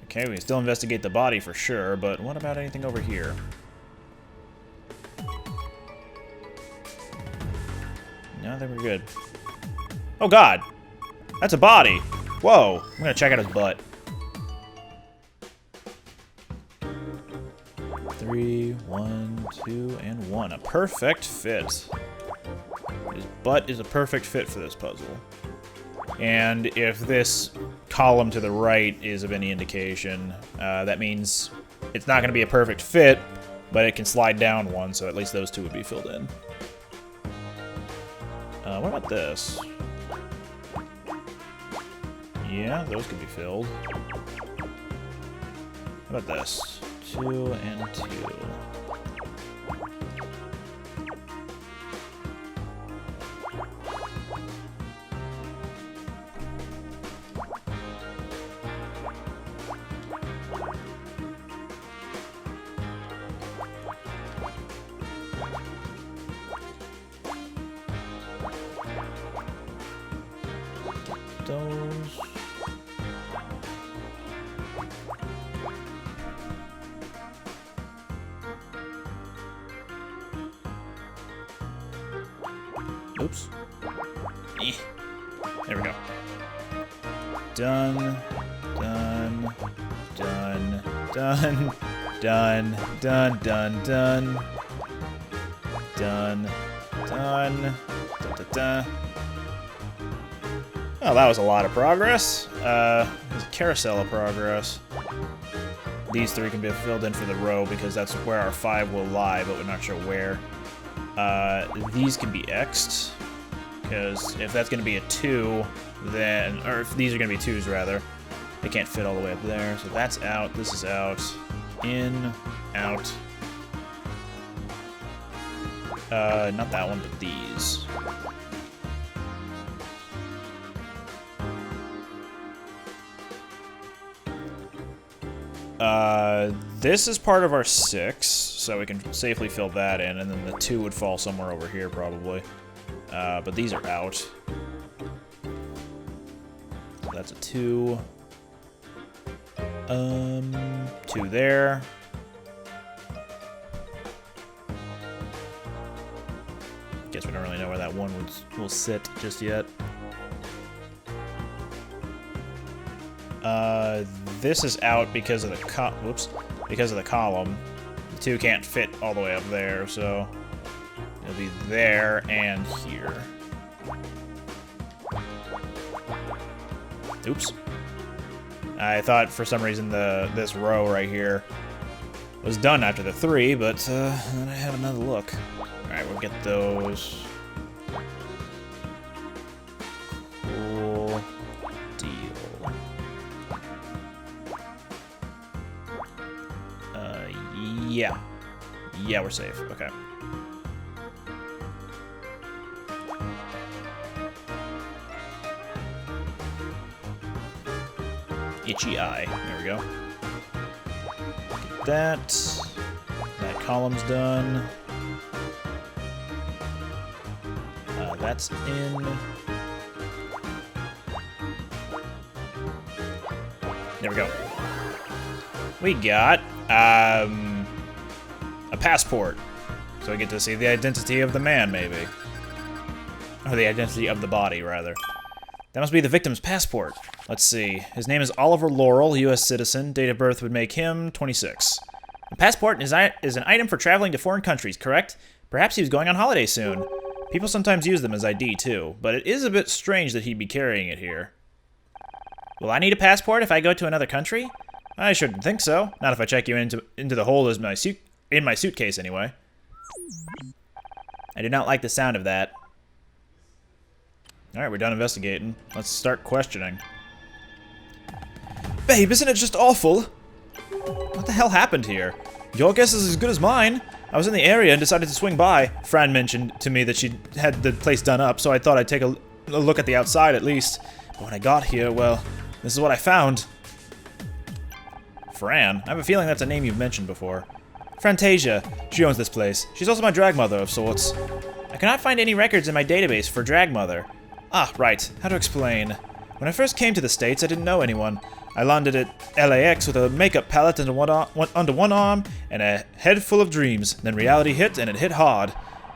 Okay, we can still investigate the body for sure, but what about anything over here? No, I think we're good. Oh god! That's a body! Whoa! I'm gonna check out his butt. 3, 1, 2, and 1. A perfect fit. His butt is a perfect fit for this puzzle. And if this column to the right is of any indication, that means it's not going to be a perfect fit, but it can slide down one, so at least those two would be filled in. What about this? Yeah, those could be filled. How about this? 2 and 2. Those. Oops. There we go. Done. Done. Done. Done. Done. Done. Done. Done. Done. Done. Da, da, da. Oh, that was a lot of progress. There's a carousel of progress. These 3 can be filled in for the row because that's where our 5 will lie, but we're not sure where. These can be X'd, because if that's going to be a 2, then, or if these are going to be 2s rather, they can't fit all the way up there. So that's out, this is out, in, out. Not that one, but these. This is part of our 6, so we can safely fill that in, and then the 2 would fall somewhere over here, probably. But these are out. So that's a 2. 2 there. Guess we don't really know where that 1 will sit just yet. This is out because of the because of the column. The 2 can't fit all the way up there, so it'll be there and here. Oops. I thought for some reason this row right here was done after the 3, but then I have another look. All right, we'll get those. Cool deal. Yeah. Yeah, we're safe. Okay. Itchy eye. There we go. Get that. That column's done. That's in. There we go. We got, a passport. So we get to see the identity of the man, maybe. Or the identity of the body, rather. That must be the victim's passport. Let's see. His name is Oliver Laurel, U.S. citizen. Date of birth would make him 26. A passport is an item for traveling to foreign countries, correct? Perhaps he was going on holiday soon. People sometimes use them as ID, too. But it is a bit strange that he'd be carrying it here. Will I need a passport if I go to another country? I shouldn't think so. Not if I check you into the hole as in my suitcase, anyway. I do not like the sound of that. Alright, we're done investigating. Let's start questioning. Babe, isn't it just awful? What the hell happened here? Your guess is as good as mine. I was in the area and decided to swing by. Fran mentioned to me that she had the place done up, so I thought I'd take a look at the outside at least. But when I got here, well, this is what I found. Fran? I have a feeling that's a name you've mentioned before. Frantasia. She owns this place. She's also my drag mother of sorts. I cannot find any records in my database for drag mother. Ah, right. How to explain? When I first came to the States, I didn't know anyone. I landed at LAX with a makeup palette under one arm and a head full of dreams. Then reality hit, and it hit hard.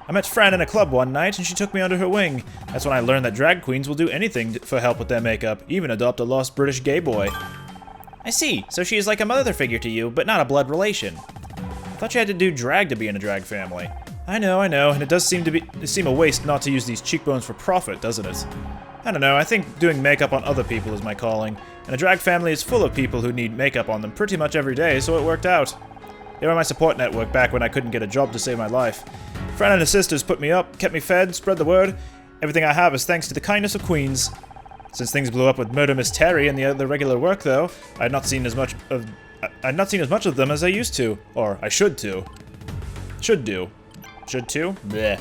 I met Fran in a club one night, and she took me under her wing. That's when I learned that drag queens will do anything for help with their makeup, even adopt a lost British gay boy. I see, so she is like a mother figure to you, but not a blood relation. I thought you had to do drag to be in a drag family. I know, and it does seem a waste not to use these cheekbones for profit, doesn't it? I don't know, I think doing makeup on other people is my calling, and a drag family is full of people who need makeup on them pretty much every day, so it worked out. They were my support network back when I couldn't get a job to save my life. Fran and her sisters put me up, kept me fed, spread the word. Everything I have is thanks to the kindness of queens. Since things blew up with Murder Miss Terry and the other regular work, though, I'd not seen as much of them as I used to, or I should to. Should do. Should to? Bleh.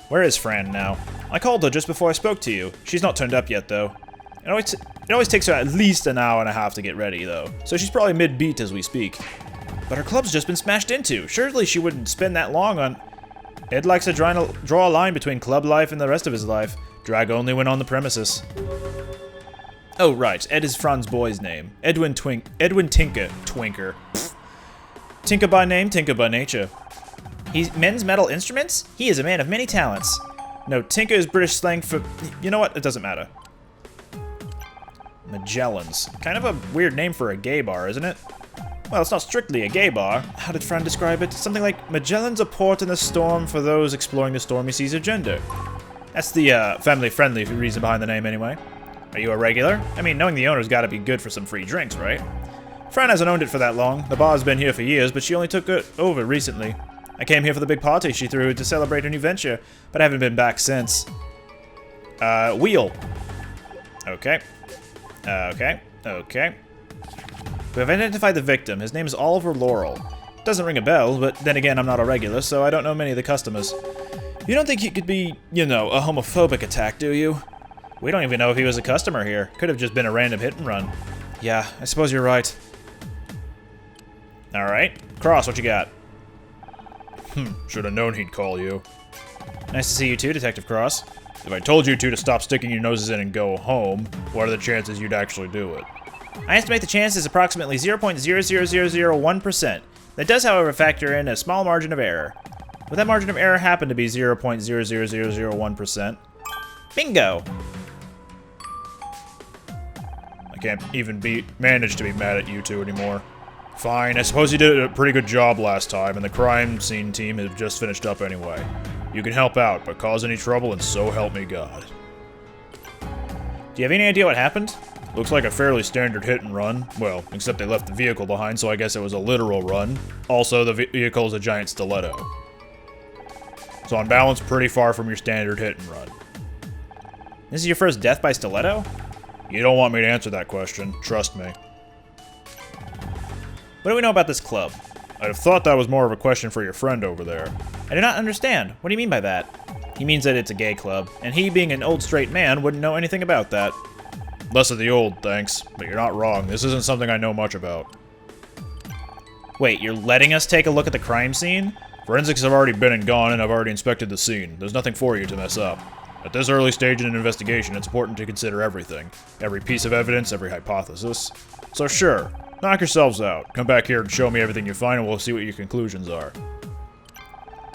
Where is Fran now? I called her just before I spoke to you. She's not turned up yet, though. It always takes her at least an hour and a half to get ready, though, so she's probably mid-beat as we speak. But her club's just been smashed into. Surely she wouldn't spend that long on... Ed likes to draw a line between club life and the rest of his life. Drag only when on the premises. Oh, right. Ed is Fran's boy's name. Edwin Tinker. Twinker. Pfft. Tinker by name, Tinker by nature. He's men's metal instruments? He is a man of many talents. No, Tinker is British slang for... You know what? It doesn't matter. Magellan's. Kind of a weird name for a gay bar, isn't it? Well, it's not strictly a gay bar. How did Fran describe it? Something like, Magellan's a port in the storm for those exploring the stormy seas of gender. That's the, family-friendly reason behind the name, anyway. Are you a regular? I mean, knowing the owner's gotta be good for some free drinks, right? Fran hasn't owned it for that long. The bar's been here for years, but she only took it over recently. I came here for the big party she threw to celebrate her new venture, but I haven't been back since. Wheel. Okay. Okay. We have identified the victim. His name is Oliver Laurel. Doesn't ring a bell, but then again, I'm not a regular, so I don't know many of the customers. You don't think he could be, you know, a homophobic attack, do you? We don't even know if he was a customer here. Could have just been a random hit and run. Yeah, I suppose you're right. Alright. Cross, what you got? Should have known he'd call you. Nice to see you too, Detective Cross. If I told you two to stop sticking your noses in and go home, what are the chances you'd actually do it? I estimate the chance is approximately 0.00001%. That does, however, factor in a small margin of error. Would that margin of error happen to be 0.00001%? Bingo! I can't even manage to be mad at you two anymore. Fine, I suppose you did a pretty good job last time, and the crime scene team have just finished up anyway. You can help out, but cause any trouble, and so help me God. Do you have any idea what happened? Looks like a fairly standard hit and run. Well, except they left the vehicle behind, so I guess it was a literal run. Also, the vehicle is a giant stiletto. So on balance, pretty far from your standard hit and run. This is your first death by stiletto? You don't want me to answer that question, trust me. What do we know about this club? I'd have thought that was more of a question for your friend over there. I do not understand. What do you mean by that? He means that it's a gay club, and he, being an old straight man, wouldn't know anything about that. Less of the old, thanks. But you're not wrong. This isn't something I know much about. Wait, you're letting us take a look at the crime scene? Forensics have already been and gone, and I've already inspected the scene. There's nothing for you to mess up. At this early stage in an investigation, it's important to consider everything. Every piece of evidence, every hypothesis. So sure, knock yourselves out. Come back here and show me everything you find, and we'll see what your conclusions are.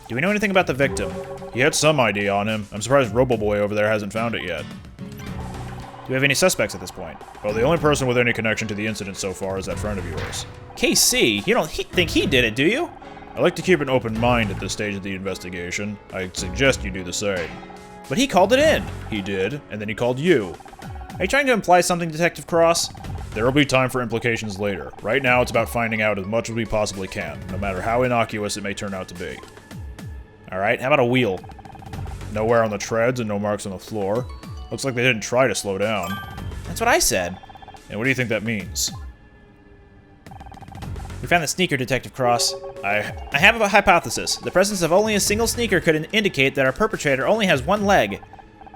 Do we know anything about the victim? He had some idea on him. I'm surprised Roboboy over there hasn't found it yet. Do we have any suspects at this point? Well, the only person with any connection to the incident so far is that friend of yours. KC? You don't think he did it, do you? I like to keep an open mind at this stage of the investigation. I suggest you do the same. But he called it in. He did, and then he called you. Are you trying to imply something, Detective Cross? There will be time for implications later. Right now, it's about finding out as much as we possibly can, no matter how innocuous it may turn out to be. Alright, how about a wheel? No wear on the treads and no marks on the floor. Looks like they didn't try to slow down. That's what I said. And what do you think that means? We found the sneaker, Detective Cross. I have a hypothesis. The presence of only a single sneaker could indicate that our perpetrator only has one leg.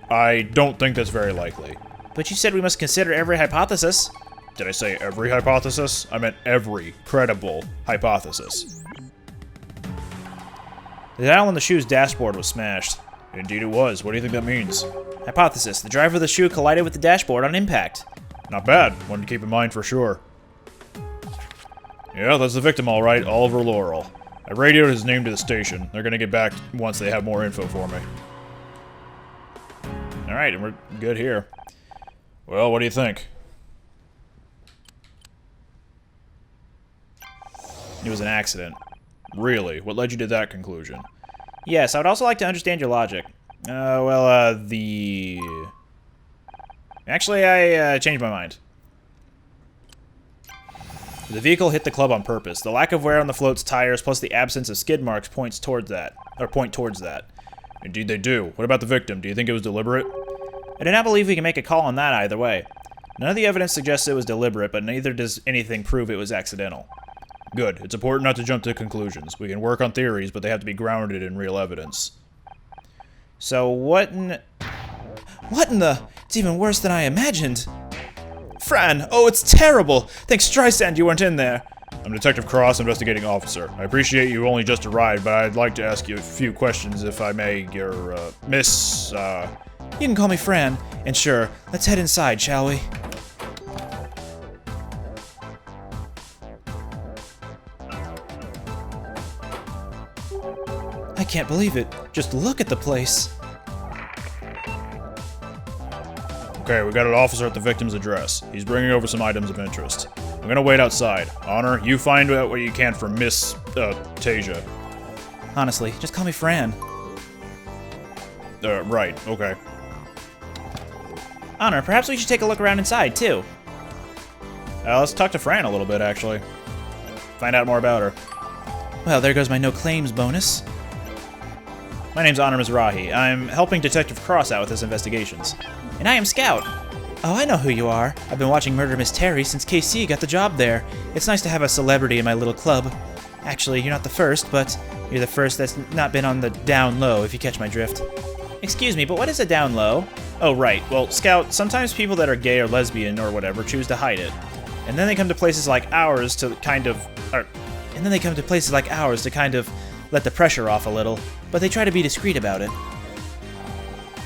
I don't think that's very likely. But you said we must consider every hypothesis. Did I say every hypothesis? I meant every credible hypothesis. The dial on the shoe's dashboard was smashed. Indeed it was. What do you think that means? Hypothesis. The driver of the shoe collided with the dashboard on impact. Not bad. One to keep in mind for sure. Yeah, that's the victim all right, Oliver Laurel. I radioed his name to the station. They're gonna get back once they have more info for me. Alright, and we're good here. Well, what do you think? It was an accident. Really? What led you to that conclusion? Yes, I would also like to understand your logic. Actually, I changed my mind. The vehicle hit the club on purpose. The lack of wear on the float's tires plus the absence of skid marks point towards that. Indeed they do. What about the victim? Do you think it was deliberate? I do not believe we can make a call on that either way. None of the evidence suggests it was deliberate, but neither does anything prove it was accidental. Good. It's important not to jump to conclusions. We can work on theories, but they have to be grounded in real evidence. So what in the... It's even worse than I imagined. Fran! Oh, it's terrible! Thanks Streisand you weren't in there. I'm Detective Cross, investigating officer. I appreciate you only just arrived, but I'd like to ask you a few questions if I may. Your, Miss, You can call me Fran. And sure, let's head inside, shall we? I can't believe it. Just look at the place. Okay, we got an officer at the victim's address. He's bringing over some items of interest. I'm gonna wait outside. Honor, you find out what you can for Miss, Tasia. Honestly, just call me Fran. Right, okay. Honor, perhaps we should take a look around inside, too. Let's talk to Fran a little bit, actually. Find out more about her. Well, there goes my no claims bonus. My name's Honor Mizrahi. I'm helping Detective Cross out with his investigations. And I am Scout. Oh, I know who you are. I've been watching Murder Miss Terry since KC got the job there. It's nice to have a celebrity in my little club. Actually, you're not the first, but you're the first that's not been on the down low, if you catch my drift. Excuse me, but what is a down low? Oh, right. Well, Scout, sometimes people that are gay or lesbian or whatever choose to hide it. And then they come to places like ours to kind of let the pressure off a little, but they try to be discreet about it.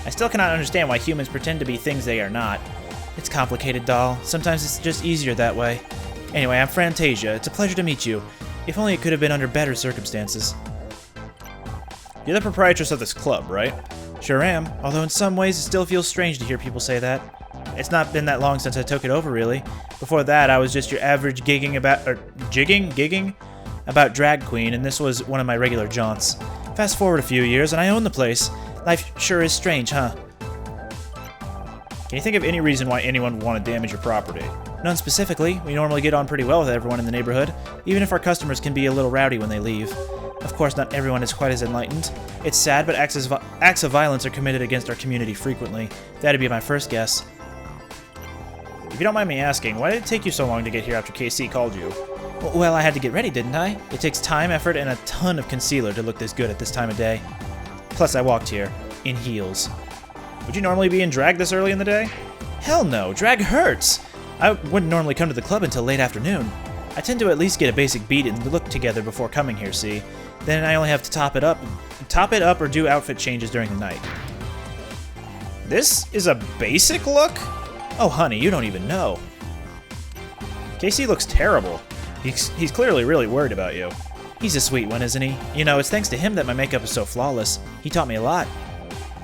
I still cannot understand why humans pretend to be things they are not. It's complicated, doll. Sometimes it's just easier that way. Anyway, I'm Frantasia. It's a pleasure to meet you. If only it could have been under better circumstances. You're the proprietress of this club, right? Sure am, although in some ways it still feels strange to hear people say that. It's not been that long since I took it over, really. Before that, I was just your average gigging about drag queen, and this was one of my regular jaunts. Fast forward a few years, and I own the place. Life sure is strange, huh? Can you think of any reason why anyone would want to damage your property? None specifically. We normally get on pretty well with everyone in the neighborhood, even if our customers can be a little rowdy when they leave. Of course, not everyone is quite as enlightened. It's sad, but acts of violence are committed against our community frequently. That'd be my first guess. If you don't mind me asking, why did it take you so long to get here after KC called you? Well, I had to get ready, didn't I? It takes time, effort, and a ton of concealer to look this good at this time of day. Plus, I walked here, in heels. Would you normally be in drag this early in the day? Hell no, drag hurts! I wouldn't normally come to the club until late afternoon. I tend to at least get a basic beat and look together before coming here, see? Then I only have to top it up or do outfit changes during the night. This is a basic look? Oh, honey, you don't even know. KC looks terrible. He's clearly really worried about you. He's a sweet one, isn't he? You know, it's thanks to him that my makeup is so flawless. He taught me a lot.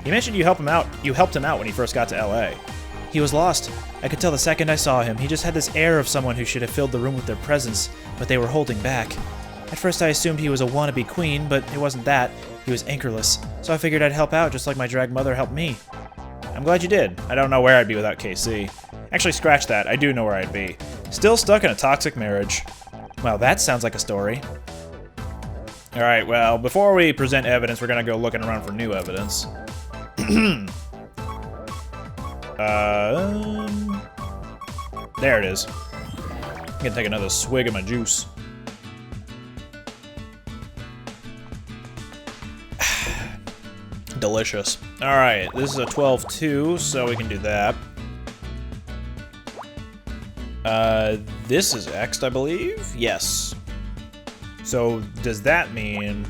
He mentioned you helped him out when he first got to LA. He was lost. I could tell the second I saw him. He just had this air of someone who should have filled the room with their presence, but they were holding back. At first I assumed he was a wannabe queen, but it wasn't that. He was anchorless, so I figured I'd help out just like my drag mother helped me. I'm glad you did. I don't know where I'd be without KC. Actually, scratch that. I do know where I'd be. Still stuck in a toxic marriage. Well, that sounds like a story. Alright, well, before we present evidence, we're gonna go looking around for new evidence. There it is. I'm gonna take another swig of my juice. Delicious. Alright, this is a 12-2, so we can do that. This is X'd, I believe? Yes. So, does that mean...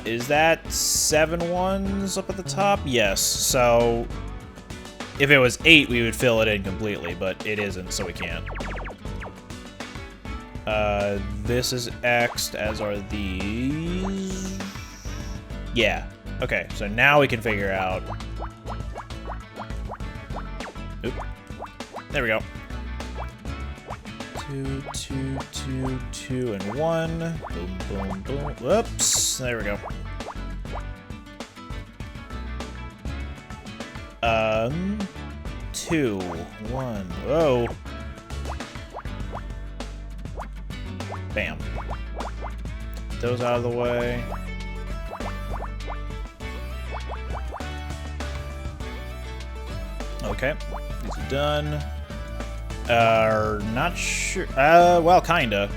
Is that 7 ones up at the top? Yes. So if it was 8, we would fill it in completely, but it isn't, so we can't. This is X'd, as are these. Yeah. Okay, so now we can figure out. Oop. There we go. 2, 2, 2, 2, and 1. Boom, boom, boom. Whoops. There we go. 2, 1. Whoa. Bam. Those out of the way. Okay. These are done. Not sure. Well, kinda.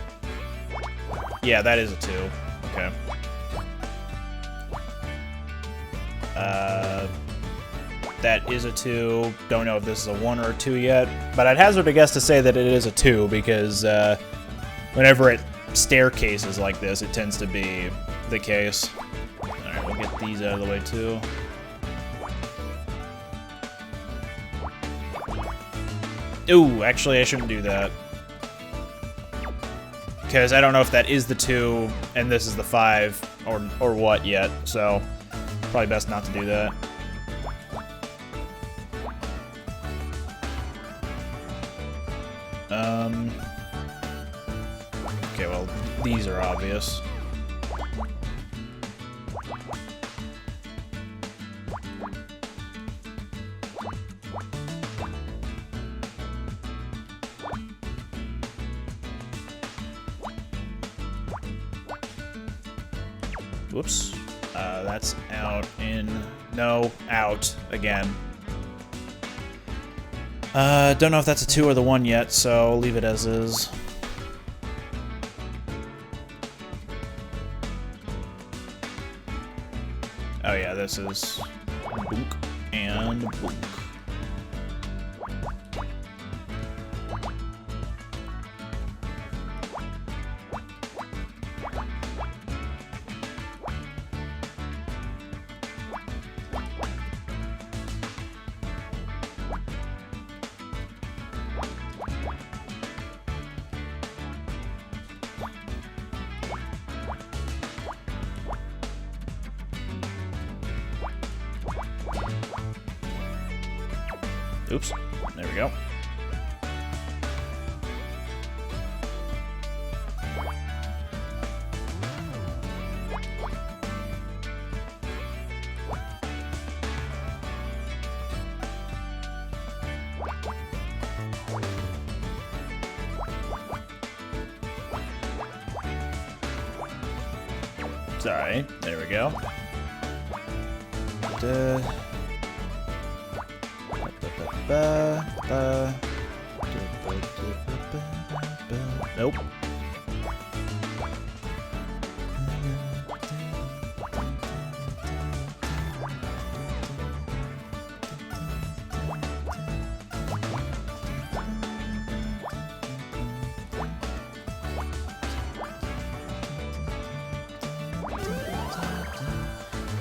Yeah, that is a 2. Okay. That is a 2. Don't know if this is a 1 or a 2 yet, but I'd hazard a guess to say that it is a 2 because, whenever it staircases like this, it tends to be the case. Alright, we'll get these out of the way too. Ooh, actually I shouldn't do that. Because I don't know if that is the 2 and this is the 5 or what yet, so probably best not to do that. Okay, well, these are obvious. Whoops. That's out in... No, out again. Don't know if that's a 2 or the 1 yet, so I'll leave it as is. Oh yeah, this is boonk and boonk. Oops. There we go. It's alright. There we go. Nope.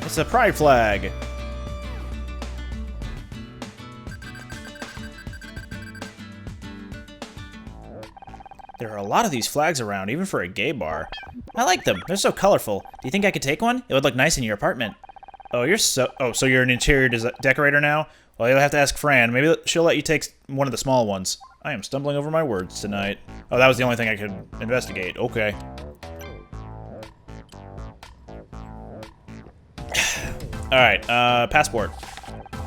It's a pride flag. There are a lot of these flags around, even for a gay bar. I like them. They're so colorful. Do you think I could take one? It would look nice in your apartment. Oh, so you're an interior decorator now? Well, you'll have to ask Fran. Maybe she'll let you take one of the small ones. I am stumbling over my words tonight. Oh, that was the only thing I could investigate. Okay. Alright, passport.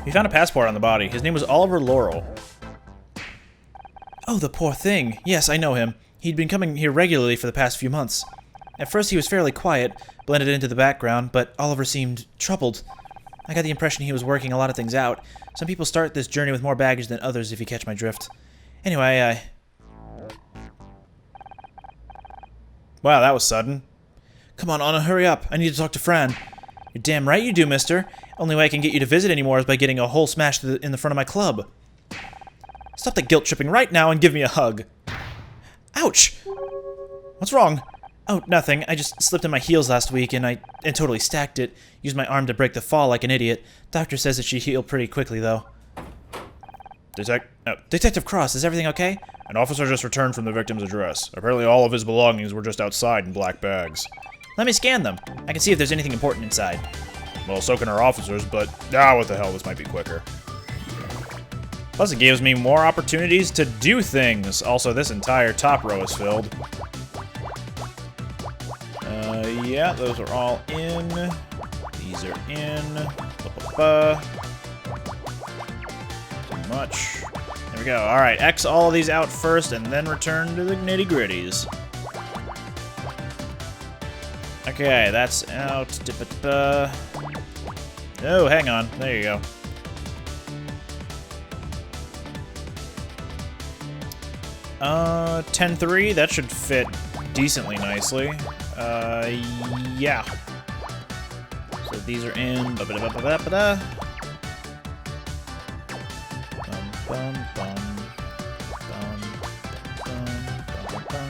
We found a passport on the body. His name was Oliver Laurel. Oh, the poor thing. Yes, I know him. He'd been coming here regularly for the past few months. At first he was fairly quiet, blended into the background, but Oliver seemed troubled. I got the impression he was working a lot of things out. Some people start this journey with more baggage than others, if you catch my drift. Anyway, Wow, that was sudden. Come on, Anna, hurry up. I need to talk to Fran. You're damn right you do, mister. Only way I can get you to visit anymore is by getting a hole smashed in the front of my club. Stop the guilt tripping right now and give me a hug. Ouch! What's wrong? Oh, nothing. I just slipped on my heels last week and totally stacked it. Used my arm to break the fall like an idiot. Doctor says it should heal pretty quickly, though. Detective Cross, is everything okay? An officer just returned from the victim's address. Apparently all of his belongings were just outside in black bags. Let me scan them. I can see if there's anything important inside. Well, so can our officers, but what the hell, this might be quicker. Plus it gives me more opportunities to do things. Also, this entire top row is filled. Yeah, those are all in. These are in. Too much. There we go. Alright, X all of these out first and then return to the nitty-gritties. Okay, that's out. Oh, hang on. There you go. Uh, 10-3, that should fit decently nicely. Yeah. So these are in. Ba-ba-da-ba-ba-ba-da. Bum, bum, bum. Bum, bum, bum, bum,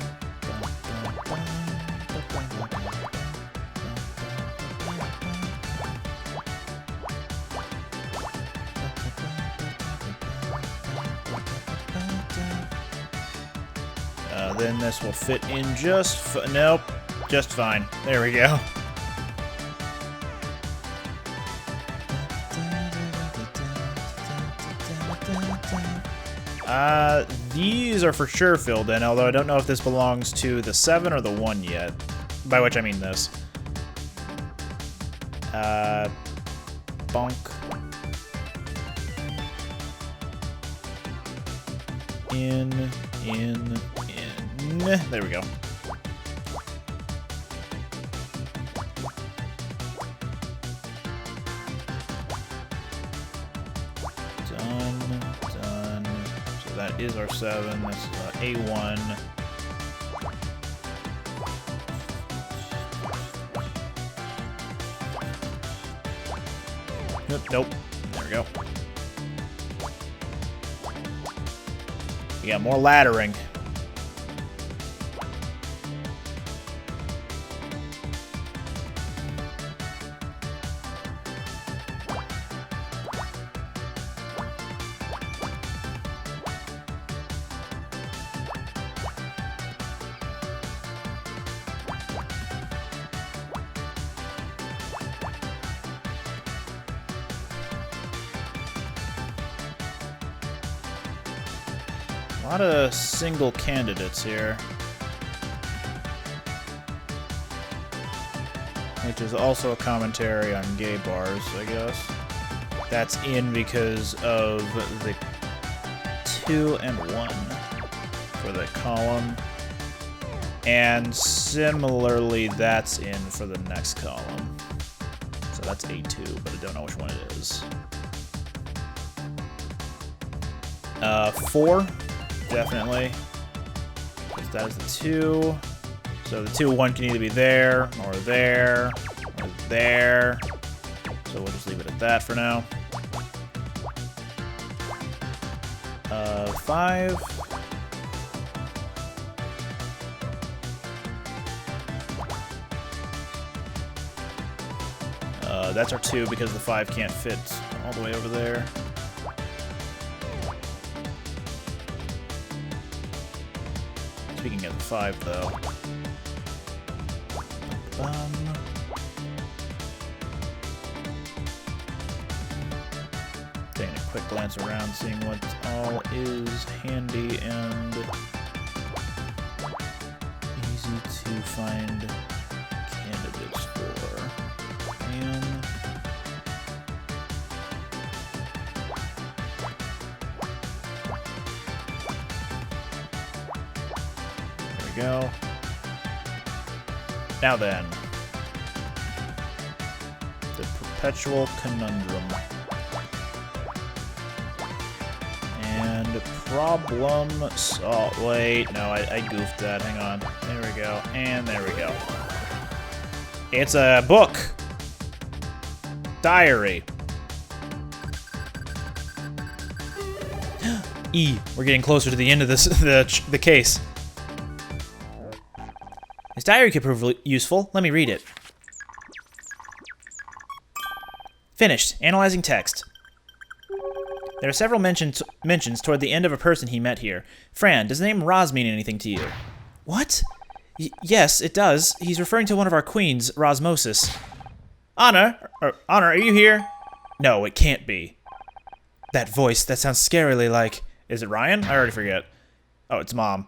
then this will fit in just nope, just fine. There we go. These are for sure filled in, although I don't know if this belongs to the 7 or the 1 yet. By which I mean this. Bonk. In. There we go. Done. So that is our 7. That's A1. Nope. There we go. We got more laddering. A lot of single candidates here. Which is also a commentary on gay bars, I guess. That's in because of the 2 and 1 for the column. And similarly, that's in for the next column. So that's A2, but I don't know which one it is. 4. Definitely. Because that is the 2. So the 2 1 can either be there, or there, or there. So we'll just leave it at that for now. 5. That's our 2 because the 5 can't fit all the way over there. Speaking of the 5, though. Taking a quick glance around, seeing what all is handy and easy to find candidates for. And go. Now then, the perpetual conundrum and problem. Oh wait, no, I goofed that. Hang on. There we go, and there we go. It's a book, diary. We're getting closer to the end of this the case. Is diary could prove useful. Let me read it. Finished. Analyzing text. There are several mentions toward the end of a person he met here. Fran, does the name Roz mean anything to you? What? Yes, it does. He's referring to one of our queens, Rosmosis. Honor, are you here? No, it can't be. That voice, that sounds scarily like... Is it Ryan? I already forget. Oh, it's Mom.